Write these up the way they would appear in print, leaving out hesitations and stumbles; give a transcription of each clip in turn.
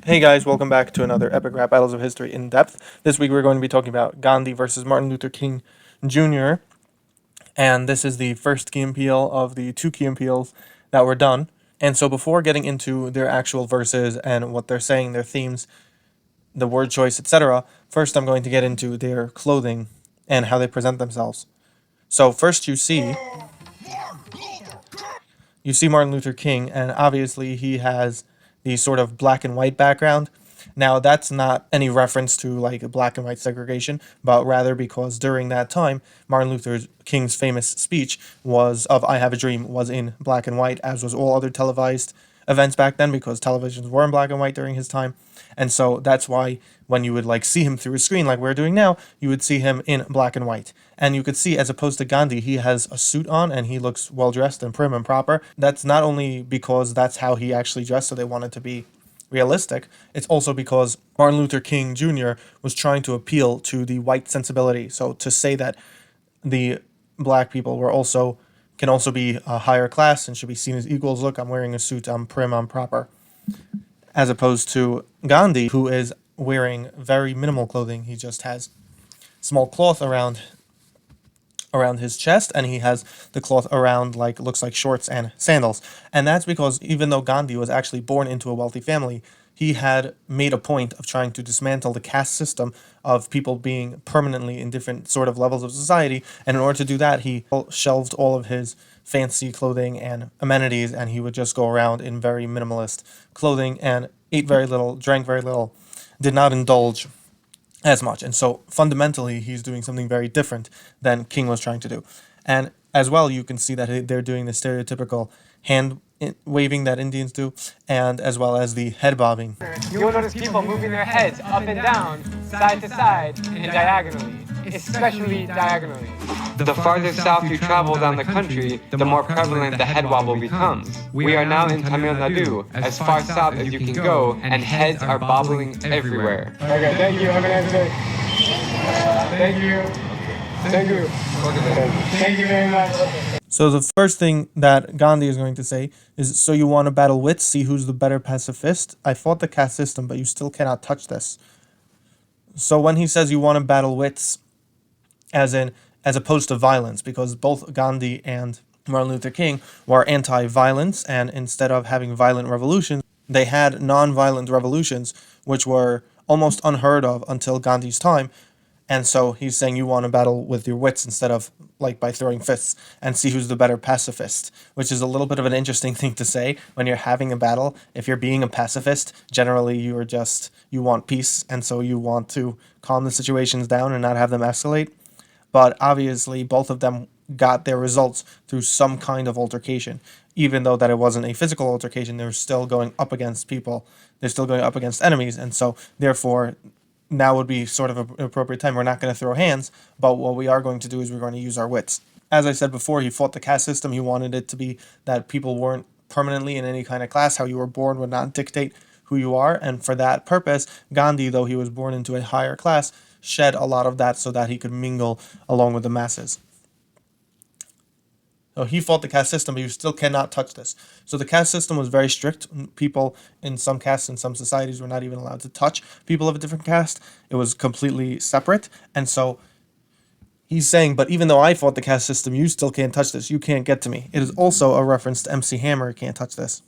Hey guys, welcome back to another Epic Rap Battles of History in depth. This week we're going to be talking about Gandhi versus Martin Luther King Jr. And this is the first key and peele of the two key and peels that were done. And so before getting into their actual verses and what they're saying, their themes, the word choice, etc., first I'm going to get into their clothing and how they present themselves. So first you see Martin Luther King, and obviously he has the sort of black and white background. Now, that's not any reference to like black and white segregation, but rather because during that time, Martin Luther King's famous speech was of "I Have a Dream" was in black and white, as was all other televised events back then, because televisions were in black and white during his time. And so that's why when you would like see him through a screen like we're doing now, you would see him in black and white. And you could see, as opposed to Gandhi, he has a suit on and he looks well dressed and prim and proper. That's not only because that's how he actually dressed, so they wanted to be realistic. It's also because Martin Luther King Jr. was trying to appeal to the white sensibility. So to say that the black people were also can also be a higher class and should be seen as equals. Look, I'm wearing a suit, I'm prim, I'm proper. As opposed to Gandhi, who is wearing very minimal clothing. He just has small cloth around his chest, and he has the cloth around like looks like shorts and sandals. And that's because even though Gandhi was actually born into a wealthy family, he had made a point of trying to dismantle the caste system of people being permanently in different sort of levels of society. And in order to do that, he shelved all of his fancy clothing and amenities, and he would just go around in very minimalist clothing and ate very little, drank very little, did not indulge as much. And so fundamentally, he's doing something very different than King was trying to do. And as well, you can see that they're doing the stereotypical hand waving that Indians do, and as well as the head bobbing. You'll notice people moving their heads up and down, side to side, and diagonally, especially diagonally. The farther south you travel down the country, the more prevalent the head wobble becomes. We are now in Tamil Nadu, as far south as you can go, and heads are bobbling everywhere. Okay, thank you. Have a nice day. Thank you. Thank you. Thank you very much. So the first thing that Gandhi is going to say is, so you want to battle wits, see who's the better pacifist? I fought the caste system, but you still cannot touch this. So when he says you want to battle wits, as opposed to violence, because both Gandhi and Martin Luther King were anti-violence, and instead of having violent revolutions, they had non-violent revolutions, which were almost unheard of until Gandhi's time. And so he's saying you want to battle with your wits instead of like by throwing fists, and see who's the better pacifist, which is a little bit of an interesting thing to say when you're having a battle. If you're being a pacifist, generally you want peace, and so you want to calm the situations down and not have them escalate. But obviously both of them got their results through some kind of altercation. Even though that it wasn't a physical altercation, they were still going up against people. They're still going up against enemies, and so therefore now would be sort of an appropriate time. We're not going to throw hands, but what we are going to do is we're going to use our wits. As I said before, he fought the caste system. He wanted it to be that people weren't permanently in any kind of class. How you were born would not dictate who you are. And for that purpose, Gandhi, though he was born into a higher class, shed a lot of that so that he could mingle along with the masses. So he fought the caste system, but you still cannot touch this. So the caste system was very strict. People in some castes and some societies were not even allowed to touch people of a different caste. It was completely separate. And so he's saying, but even though I fought the caste system, you still can't touch this. You can't get to me. It is also a reference to MC Hammer. Can't touch this.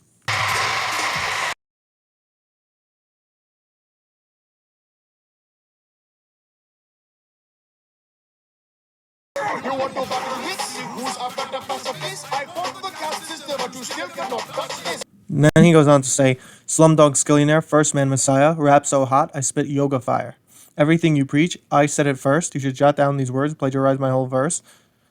You want to battle wits? Who's a better pacifist? I fought the caste system, but you still cannot touch this. And then he goes on to say, Slumdog Skillionaire, First Man Messiah, rap so hot, I spit yoga fire. Everything you preach, I said it first. You should jot down these words, plagiarize my whole verse.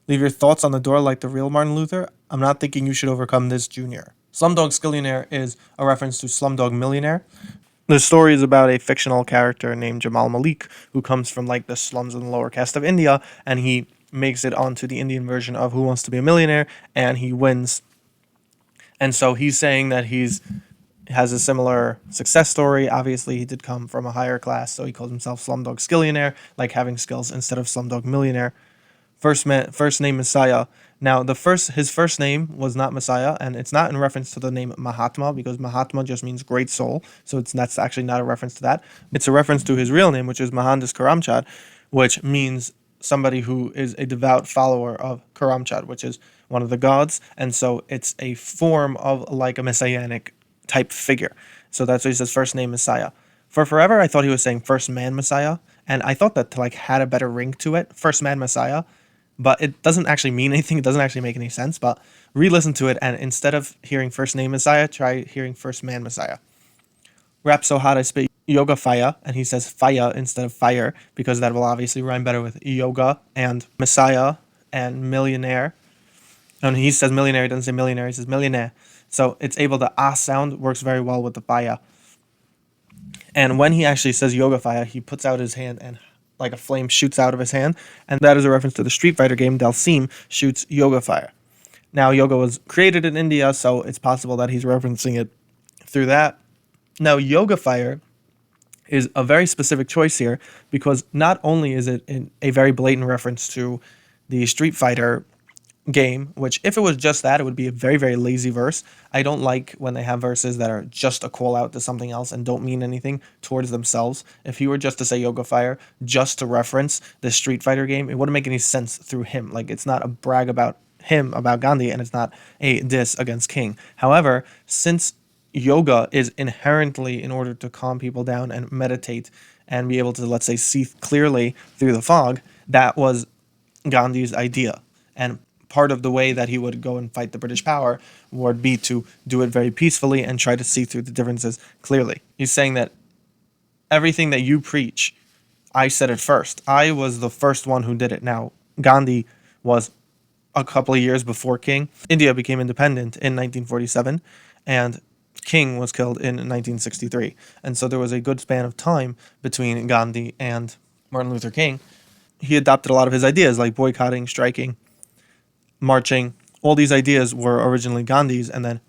Leave your thoughts on the door like the real Martin Luther. I'm not thinking you should overcome this, Junior. Slumdog Skillionaire is a reference to Slumdog Millionaire. The story is about a fictional character named Jamal Malik, who comes from like the slums in the lower caste of India, and he makes it onto the Indian version of Who Wants to Be a Millionaire, and he wins. And so he's saying that has a similar success story. Obviously, he did come from a higher class, so he calls himself Slumdog Skillionaire, like having skills instead of Slumdog Millionaire. first name Messiah. Now, his first name was not Messiah, and it's not in reference to the name Mahatma, because Mahatma just means great soul. So that's actually not a reference to that. It's a reference to his real name, which is Mohandas Karamchand, which means somebody who is a devout follower of Karamchand, which is one of the gods, and so it's a form of like a messianic type figure. So that's why he says first name Messiah. For forever, I thought he was saying first man Messiah, and I thought that like had a better ring to it, first man Messiah, but it doesn't actually mean anything. It doesn't actually make any sense. But re-listen to it, and instead of hearing first name Messiah, try hearing first man Messiah. Rap so hot I spit yoga fire, and he says fire instead of fire because that will obviously rhyme better with yoga and Messiah and millionaire. And he says millionaire, he doesn't say millionaire, he says millionaire. So it's able to sound works very well with the fire. And when he actually says yoga fire, he puts out his hand and like a flame shoots out of his hand. And that is a reference to the Street Fighter game Dalsim shoots yoga fire. Now, yoga was created in India, so it's possible that he's referencing it through that. Now, yoga fire is a very specific choice here because not only is it a very blatant reference to the Street Fighter game, which if it was just that, it would be a very, very lazy verse. I don't like when they have verses that are just a call out to something else and don't mean anything towards themselves. If he were just to say Yoga Fire, just to reference the Street Fighter game, it wouldn't make any sense through him. Like, it's not a brag about him, about Ghandi, and it's not a diss against King. However, since yoga is inherently in order to calm people down and meditate and be able to, let's say, see clearly through the fog, that was Gandhi's idea. And part of the way that he would go and fight the British power would be to do it very peacefully and try to see through the differences clearly. He's saying that everything that you preach, I said it first. I was the first one who did it. Now, Gandhi was a couple of years before King. India became independent in 1947, and King was killed in 1963. And so there was a good span of time between Gandhi and Martin Luther King. He adopted a lot of his ideas, like boycotting, striking, marching. All these ideas were originally Gandhi's, and then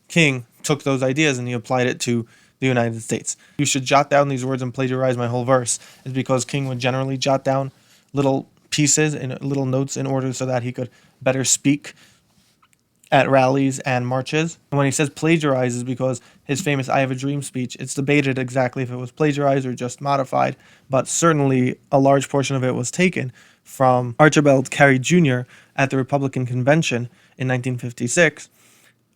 King took those ideas and he applied it to the United States. You should jot down these words and plagiarize my whole verse, is because King would generally jot down little pieces and little notes in order so that he could better speak at rallies and marches. And when he says plagiarize is because his famous I Have a Dream speech, it's debated exactly if it was plagiarized or just modified, but certainly a large portion of it was taken from Archibald Carey Jr. at the Republican Convention in 1956. It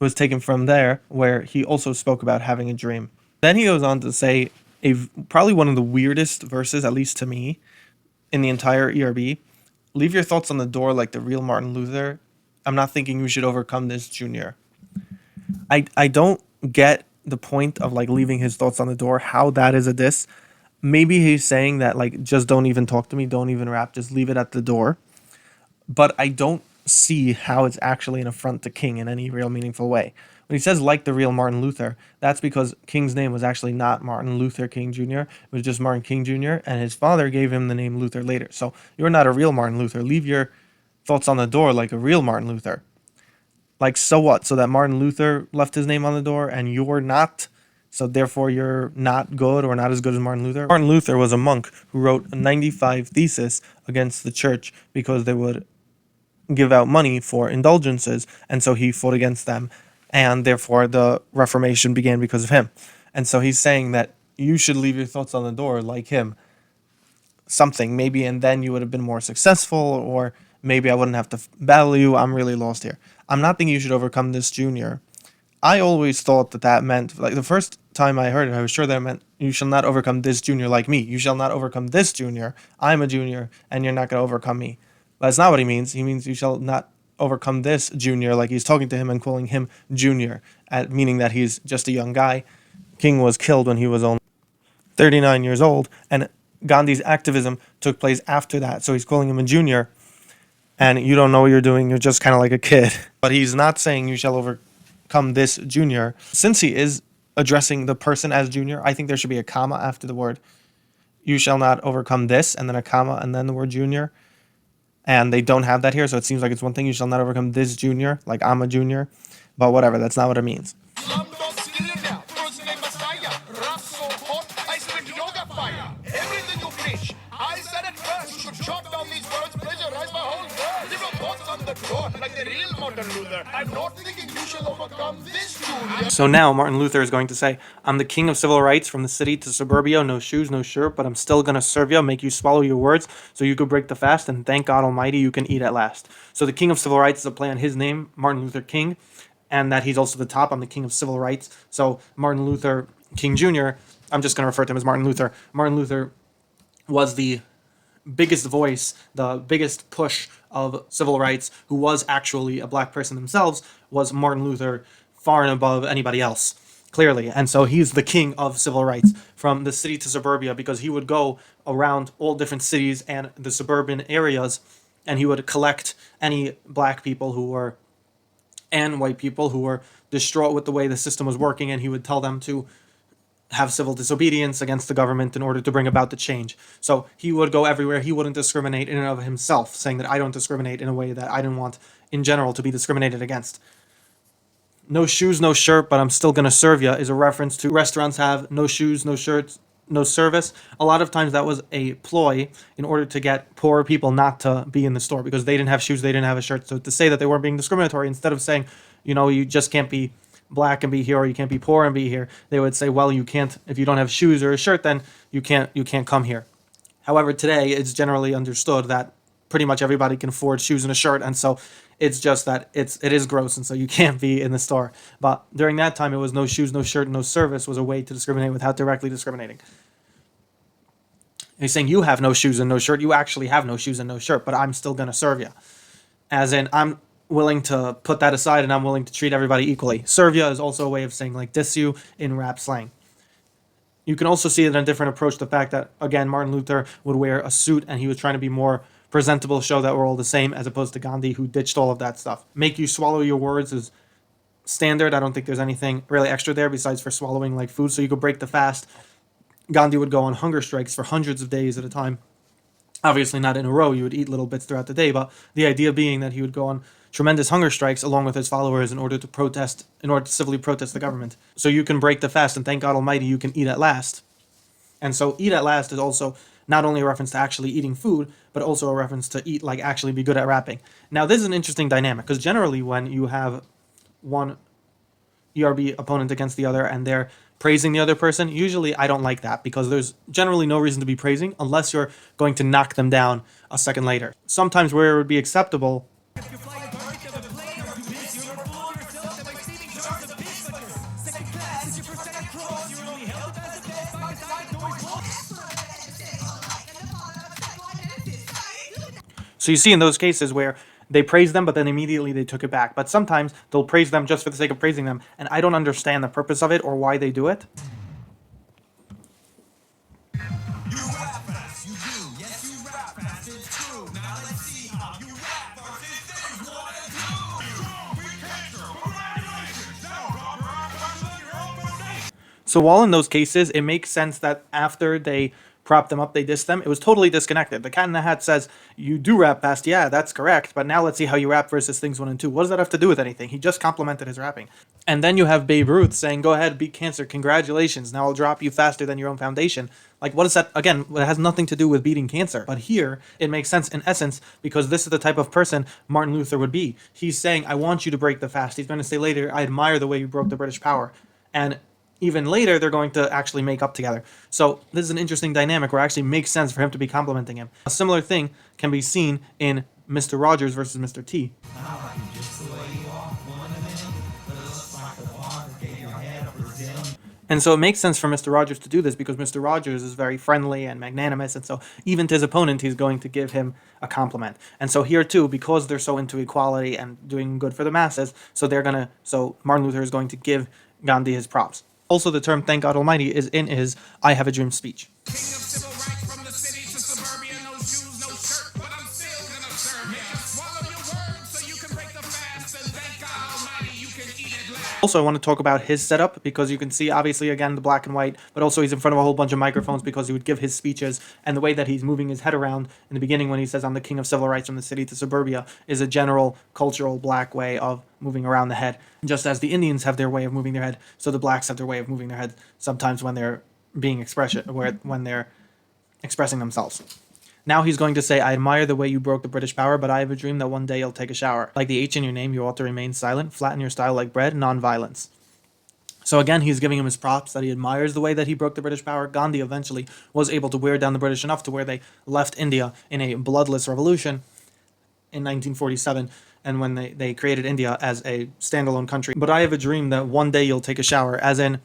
was taken from there, where he also spoke about having a dream. Then he goes on to say probably one of the weirdest verses, at least to me, in the entire ERB. Leave your thoughts on the door like the real Martin Luther. I'm not thinking you should overcome this, Junior. I don't get the point of like leaving his thoughts on the door, how that is a diss. Maybe he's saying that like just don't even talk to me, don't even rap, just leave it at the door. But I don't see how it's actually an affront to King in any real meaningful way. When he says like the real Martin Luther, that's because King's name was actually not Martin Luther King Jr. It was just Martin King Jr. and his father gave him the name Luther later. So you're not a real Martin Luther. Leave your thoughts on the door like a real Martin Luther. Like, so what? So that Martin Luther left his name on the door and you're not? So therefore you're not good or not as good as Martin Luther? Martin Luther was a monk who wrote a 95 thesis against the church because they would give out money for indulgences, and so he fought against them, and therefore the Reformation began because of him. And so he's saying that you should leave your thoughts on the door like him. Something, maybe, and then you would have been more successful, or maybe I wouldn't have to battle you. I'm really lost here. I'm not thinking you should overcome this, Junior. I always thought that meant, like the first time I heard it, I was sure that it meant you shall not overcome this junior like me. You shall not overcome this junior. I'm a junior, and you're not going to overcome me. But that's not what he means. He means you shall not overcome this junior, like he's talking to him and calling him junior, meaning that he's just a young guy. King was killed when he was only 39 years old, and Gandhi's activism took place after that. So he's calling him a junior, and you don't know what you're doing. You're just kind of like a kid. But he's not saying you shall overcome this junior. Since he is addressing the person as junior, I think there should be a comma after the word you shall not overcome this, and then a comma, and then the word junior. And they don't have that here, so it seems like it's one thing. You shall not overcome this junior, like I'm a junior. But whatever, that's not what it means. Everything you preach, I said it first. You should jot down these words, plagiarize my whole verse. together. I'm not thinking you shall overcome this, Junior. So now Martin Luther is going to say, I'm the king of civil rights from the city to suburbia, no shoes, no shirt, but I'm still going to serve you, make you swallow your words so you could break the fast, and thank God Almighty you can eat at last. So the king of civil rights is a play on his name, Martin Luther King, and that he's also the top. I'm the king of civil rights. So Martin Luther King Jr., I'm just going to refer to him as Martin Luther. Martin Luther was the biggest voice, the biggest push of civil rights, who was actually a black person themselves, was Martin Luther, far and above anybody else, clearly. And so he's the king of civil rights from the city to suburbia, because he would go around all different cities and the suburban areas, and he would collect any black people who were and white people who were distraught with the way the system was working, and he would tell them to have civil disobedience against the government in order to bring about the change. So he would go everywhere. He wouldn't discriminate in and of himself, saying that I don't discriminate in a way that I didn't want in general to be discriminated against. No shoes, no shirt, but I'm still going to serve you is a reference to restaurants have no shoes, no shirts, no service. A lot of times that was a ploy in order to get poor people not to be in the store because they didn't have shoes, they didn't have a shirt. So to say that they weren't being discriminatory, instead of saying, you just can't be black and be here, or you can't be poor and be here, they would say, well, you can't, if you don't have shoes or a shirt, then you can't come here. However, today it's generally understood that pretty much everybody can afford shoes and a shirt, and so it's just that it is gross, and so you can't be in the store. But during that time, it was no shoes, no shirt, no service was a way to discriminate without directly discriminating. He's saying you have no shoes and no shirt. You actually have no shoes and no shirt, but I'm still going to serve you. As in, I'm willing to put that aside and I'm willing to treat everybody equally. Serve you is also a way of saying like diss you in rap slang. You can also see it in a different approach, the fact that, again, Martin Luther would wear a suit and he was trying to be more presentable, show that we're all the same, as opposed to Gandhi, who ditched all of that stuff. Make you swallow your words is standard. I don't think there's anything really extra there besides for swallowing like food, so you could break the fast. Gandhi would go on hunger strikes for hundreds of days at a time. Obviously not in a row, you would eat little bits throughout the day, but the idea being that he would go on tremendous hunger strikes along with his followers in order to civilly protest the government. So you can break the fast, and thank God Almighty you can eat at last. And so eat at last is also not only a reference to actually eating food, but also a reference to eat like actually be good at rapping. Now this is an interesting dynamic, because generally when you have one ERB opponent against the other and they're praising the other person, usually I don't like that, because there's generally no reason to be praising unless you're going to knock them down a second later. Sometimes where it would be acceptable, so you see in those cases where they praise them, but then immediately they took it back. But sometimes they'll praise them just for the sake of praising them, and I don't understand the purpose of it or why they do it. So while in those cases, it makes sense that after they prop them up, they diss them. It was totally disconnected. The Cat in the Hat says, you do rap fast. Yeah, that's correct. But now let's see how you rap versus Things 1 and 2. What does that have to do with anything? He just complimented his rapping. And then you have Babe Ruth saying, go ahead, beat cancer. Congratulations. Now I'll drop you faster than your own foundation. Like, what is that? Again, it has nothing to do with beating cancer. But here, it makes sense in essence, because this is the type of person Martin Luther would be. He's saying, I want you to break the fast. He's going to say later, I admire the way you broke the British power. And even later, they're going to actually make up together. So this is an interesting dynamic where it actually makes sense for him to be complimenting him. A similar thing can be seen in Mr. Rogers versus Mr. T. And so it makes sense for Mr. Rogers to do this because Mr. Rogers is very friendly and magnanimous, and so even to his opponent, he's going to give him a compliment. And so here too, because they're so into equality and doing good for the masses, so Martin Luther is going to give Gandhi his props. Also, the term "Thank God Almighty" is in his "I Have a Dream" speech. King of civil rights from the city to suburbia, no shoes, no shirt, but I'm still gonna serve you. Swallow your words so you can break the fast, and thank God Almighty you can eat it last. Also, I want to talk about his setup, because you can see obviously again the black and white, but also he's in front of a whole bunch of microphones because he would give his speeches, and the way that he's moving his head around in the beginning when he says I'm the king of civil rights from the city to suburbia is a general cultural black way of moving around the head. Just as the Indians have their way of moving their head, so the blacks have their way of moving their head sometimes when they're being when they're expressing themselves. Now he's going to say, I admire the way you broke the British power, but I have a dream that one day you'll take a shower. Like the H in your name, you ought to remain silent, flatten your style like bread, non-violence. So again, he's giving him his props that he admires the way that he broke the British power. Gandhi eventually was able to wear down the British enough to where they left India in a bloodless revolution in 1947, and when they created India as a standalone country. But I have a dream that one day you'll take a shower, as in,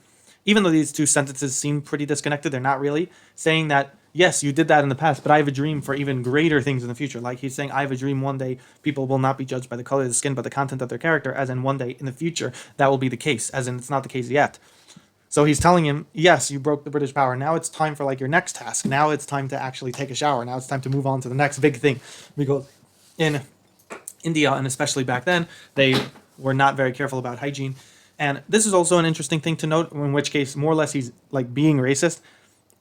even though these two sentences seem pretty disconnected, they're not really, saying that, yes, you did that in the past, but I have a dream for even greater things in the future. Like he's saying, I have a dream one day people will not be judged by the color of the skin, but the content of their character, as in one day in the future, that will be the case, as in it's not the case yet. So he's telling him, yes, you broke the British power. Now it's time for like your next task. Now it's time to actually take a shower. Now it's time to move on to the next big thing. Because in India, and especially back then, they were not very careful about hygiene. And this is also an interesting thing to note, in which case, more or less, he's like being racist,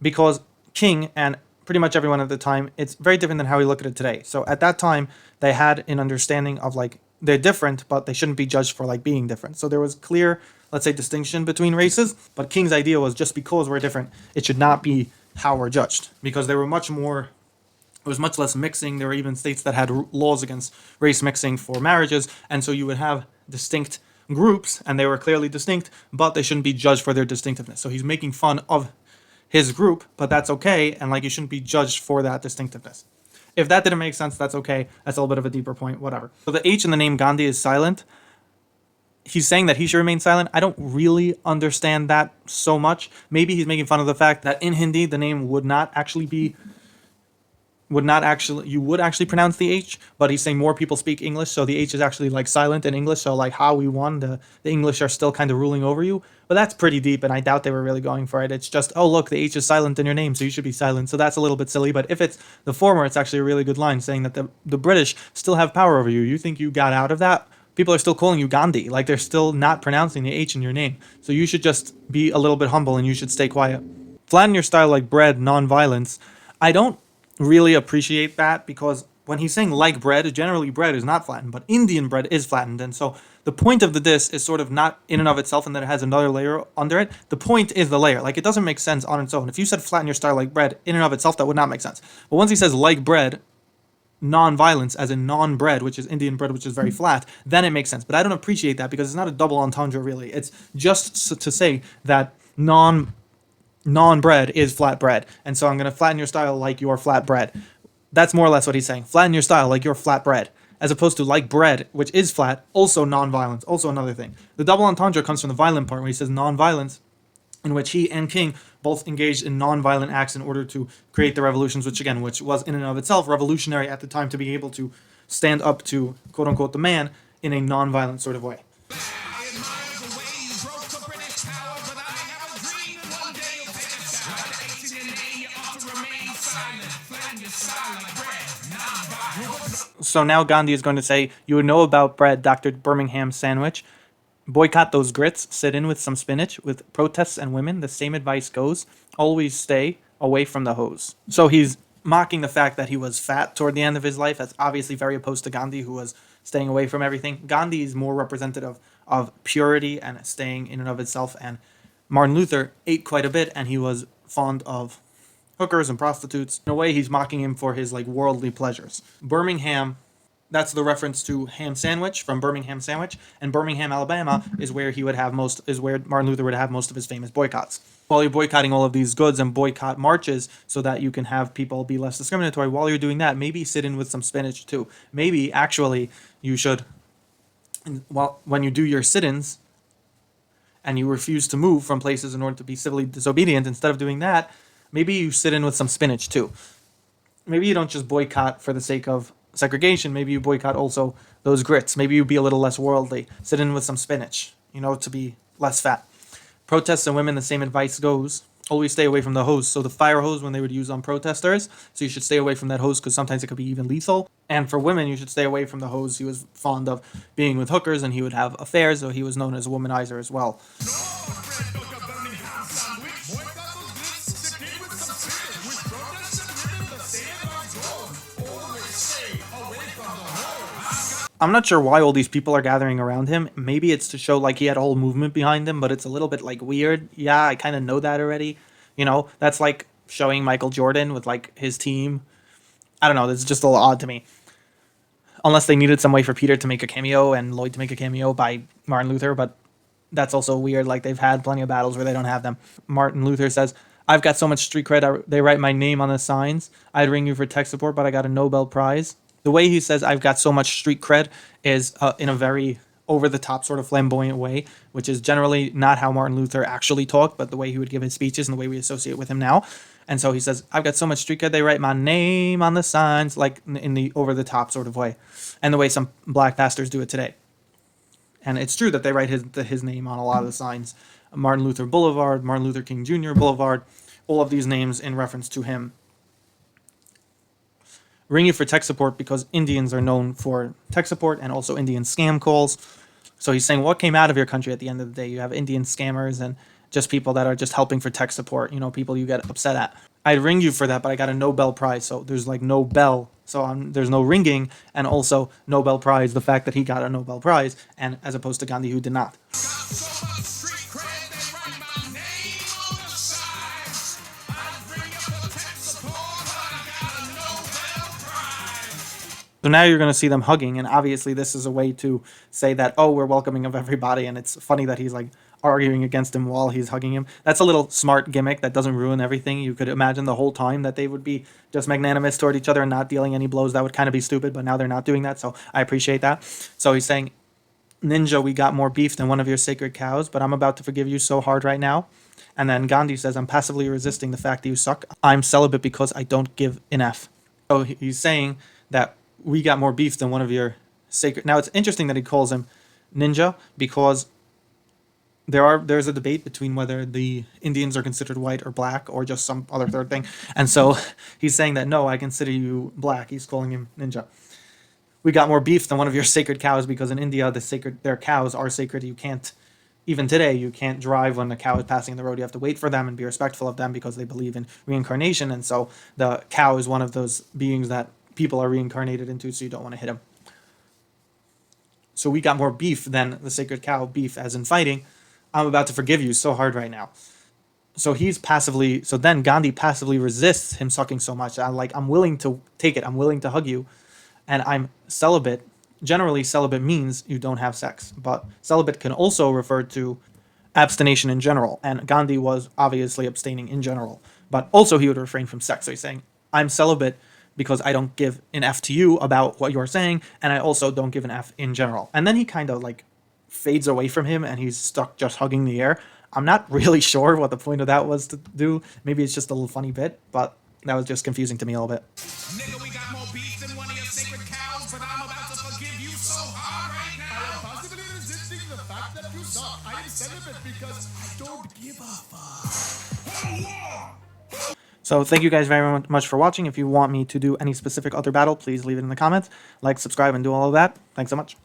because King and pretty much everyone at the time, it's very different than how we look at it today. So at that time, they had an understanding of like, they're different, but they shouldn't be judged for like being different. So there was clear, let's say, distinction between races, but King's idea was just because we're different, it should not be how we're judged, because there were much more, it was much less mixing. There were even states that had laws against race mixing for marriages, and so you would have distinct groups, and they were clearly distinct, but they shouldn't be judged for their distinctiveness. So he's making fun of his group, but that's okay, and like you shouldn't be judged for that distinctiveness. If that didn't make sense, that's okay. That's a little bit of a deeper point, whatever. So the H in the name Gandhi is silent. He's saying that he should remain silent. I don't really understand that so much. Maybe he's making fun of the fact that in Hindi, the name would not actually be, you would actually pronounce the H, but he's saying more people speak English, so the H is actually like silent in English, so like how we won, the English are still kind of ruling over you. But that's pretty deep, and I doubt they were really going for it. It's just, oh look, the H is silent in your name, so you should be silent. So that's a little bit silly, but if it's the former, it's actually a really good line, saying that the British still have power over you. You think you got out of that? People are still calling you Gandhi, like they're still not pronouncing the H in your name. So you should just be a little bit humble, and you should stay quiet. Flatten your style like bread, non-violence. I don't really appreciate that, because when he's saying like bread, generally bread is not flattened, but Indian bread is flattened. And so the point of the diss is sort of not in and of itself, and then it has another layer under it. The point is the layer. Like it doesn't make sense on its own. If you said flatten your style like bread in and of itself, that would not make sense. But once he says like bread, non-violence, as in non-bread, which is Indian bread, which is very flat, then it makes sense. But I don't appreciate that, because it's not a double entendre really. It's just to say that non-bread is flat bread, and so I'm going to flatten your style like your flat bread. That's more or less what he's saying. Flatten your style like your flat bread, as opposed to like bread, which is flat, also non-violence, also another thing. The double entendre comes from the violent part, where he says non-violence, in which he and King both engaged in non-violent acts in order to create the revolutions, which was in and of itself revolutionary at the time, to be able to stand up to, quote-unquote, the man in a non-violent sort of way. So now Gandhi is going to say, you would know about bread, Dr. Birmingham sandwich. Boycott those grits, sit in with some spinach. With protests and women, the same advice goes. Always stay away from the hose. So he's mocking the fact that he was fat toward the end of his life. That's obviously very opposed to Gandhi, who was staying away from everything. Gandhi is more representative of purity and staying in and of itself. And Martin Luther ate quite a bit, and he was fond of hookers and prostitutes. In a way, he's mocking him for his like worldly pleasures. Birmingham, that's the reference to ham sandwich from Birmingham Sandwich, and Birmingham, Alabama is where Martin Luther would have most of his famous boycotts. While you're boycotting all of these goods and boycott marches so that you can have people be less discriminatory, while you're doing that, maybe sit in with some spinach too. Maybe actually you should, when you do your sit-ins and you refuse to move from places in order to be civilly disobedient, instead of doing that, maybe you sit in with some spinach too. Maybe you don't just boycott for the sake of segregation. Maybe you boycott also those grits. Maybe you be a little less worldly. Sit in with some spinach, to be less fat. Protests and women, the same advice goes. Always stay away from the hose. So the fire hose, when they would use on protesters, so you should stay away from that hose, because sometimes it could be even lethal. And for women, you should stay away from the hose. He was fond of being with hookers, and he would have affairs, so he was known as a womanizer as well. I'm not sure why all these people are gathering around him. Maybe it's to show like he had a whole movement behind him, but it's a little bit like weird. Yeah, I kind of know that already. That's like showing Michael Jordan with like his team I don't know. This is just a little odd to me. Unless they needed some way for Peter to make a cameo and Lloyd to make a cameo by Martin Luther, but that's also weird. Like, they've had plenty of battles where they don't have them. Martin Luther says, I've got so much street cred, they write my name on the signs. I'd ring you for tech support, but I got a Nobel Prize. The way he says I've got so much street cred is in a very over-the-top sort of flamboyant way, which is generally not how Martin Luther actually talked, but the way he would give his speeches and the way we associate with him now. And so he says, I've got so much street cred, they write my name on the signs, like in the over-the-top sort of way, and the way some black pastors do it today. And it's true that they write his name on a lot of the signs. Martin Luther Boulevard, Martin Luther King Jr. Boulevard, all of these names in reference to him. Ring you for tech support because Indians are known for tech support and also Indian scam calls. So he's saying, what came out of your country at the end of the day? You have Indian scammers and just people that are just helping for tech support, people you get upset at. I'd ring you for that, but I got a Nobel Prize. So there's like no bell. So there's no ringing, and also Nobel Prize, the fact that he got a Nobel Prize, and as opposed to Gandhi, who did not. So now you're going to see them hugging, and obviously this is a way to say that, oh, we're welcoming of everybody, and it's funny that he's like arguing against him while he's hugging him. That's a little smart gimmick that doesn't ruin everything. You could imagine the whole time that they would be just magnanimous toward each other and not dealing any blows. That would kind of be stupid, but now they're not doing that, so I appreciate that. So he's saying, Ninja, we got more beef than one of your sacred cows, but I'm about to forgive you so hard right now. And then Gandhi says, I'm passively resisting the fact that you suck. I'm celibate because I don't give an F. So he's saying that we got more beef than one of your sacred... Now, it's interesting that he calls him Ninja because there's a debate between whether the Indians are considered white or black or just some other third thing. And so he's saying that, no, I consider you black. He's calling him Ninja. We got more beef than one of your sacred cows because in India, their cows are sacred. You can't... Even today, you can't drive when a cow is passing the road. You have to wait for them and be respectful of them because they believe in reincarnation. And so the cow is one of those beings that people are reincarnated into, so you don't want to hit them. So we got more beef than the sacred cow, beef as in fighting. I'm about to forgive you so hard right now. So then Gandhi passively resists him sucking so much. I'm willing to take it. I'm willing to hug you. And I'm celibate. Generally, celibate means you don't have sex. But celibate can also refer to abstination in general. And Gandhi was obviously abstaining in general. But also he would refrain from sex. So he's saying, I'm celibate because I don't give an F to you about what you're saying, and I also don't give an F in general. And then he kind of fades away from him, and he's stuck just hugging the air. I'm not really sure what the point of that was to do. Maybe it's just a little funny bit, but that was just confusing to me a little bit. Nigga, we got more beef than one of your sacred cows, but I'm about to forgive you so hard right now. I am possibly resisting the fact that you suck. I am celibate because I don't give a fuck. Hey, yeah! So thank you guys very much for watching. If you want me to do any specific other battle, please leave it in the comments. Like, subscribe, and do all of that. Thanks so much.